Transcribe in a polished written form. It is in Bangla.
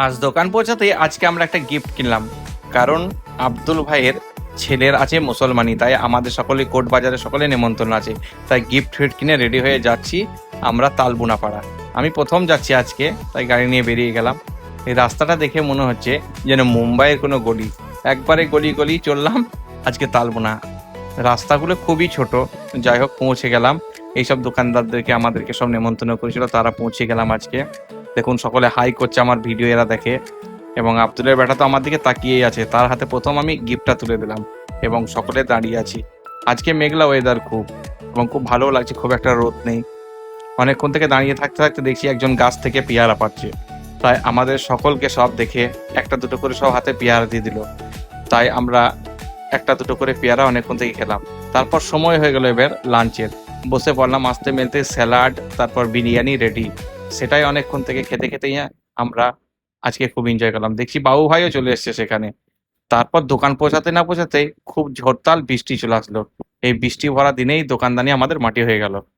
আজ দোকান পৌঁছাতেই আজকে আমরা একটা গিফট কিনলাম। কারণ আব্দুল ভাইয়ের ছেলের আছে মুসলমানি, তাই আমাদের সকলে কোর্ট বাজারে সকলে নেমন্তন্ন আছে। তাই গিফট ফিফট কিনে রেডি হয়ে যাচ্ছি আমরা তালবুনাপাড়া। আমি প্রথম যাচ্ছি আজকে, তাই গাড়ি নিয়ে বেরিয়ে গেলাম। এই রাস্তাটা দেখে মনে হচ্ছে যেন মুম্বাইয়ের কোনো গলি, একবারে গলি গলি চললাম আজকে তালবুনা। রাস্তাগুলো খুবই ছোট, যাই হোক পৌঁছে গেলাম। এইসব দোকানদারদেরকে আমাদেরকে সব নেমন্তন্ন করেছিল, তারা পৌঁছে গেলাম আজকে। দেখুন সকলে হাই করছে, আমার ভিডিও এরা দেখে। এবং আব্দুলের বেটা তো আমার দিকে তাকিয়েই আছে, তার হাতে প্রথম আমি গিফটটা তুলে দিলাম এবং সকলে দাঁড়িয়ে আছি। আজকে মেঘলা ওয়েদার খুব, এবং খুব ভালো লাগছে, খুব একটা রোদ নেই। অনেকক্ষণ থেকে দাঁড়িয়ে থাকতে থাকতে দেখছি একজন গাছ থেকে পেয়ারা পাচ্ছে, তাই আমাদের সকলকে সব দেখে একটা দুটো করে সব হাতে পেয়ারা দিয়ে দিল। তাই আমরা একটা দুটো করে পেয়ারা অনেকক্ষণ থেকে খেলাম। তারপর সময় হয়ে গেল এবার লাঞ্চের, বসে পড়লাম আস্তে মেলতে, স্যালাড তারপর বিরিয়ানি রেডি। সেটাই অনেকক্ষণ থেকে খেতে খেতেই আমরা আজকে খুব এনজয় করলাম। দেখছি বাবু ভাইও চলে এসছে সেখানে। তারপর দোকান পৌঁছাতে না পৌঁছাতেই খুব ঝড়তাল বৃষ্টি চলে আসলো। এই বৃষ্টি ভরা দিনেই দোকানদানি আমাদের মাটি হয়ে গেল।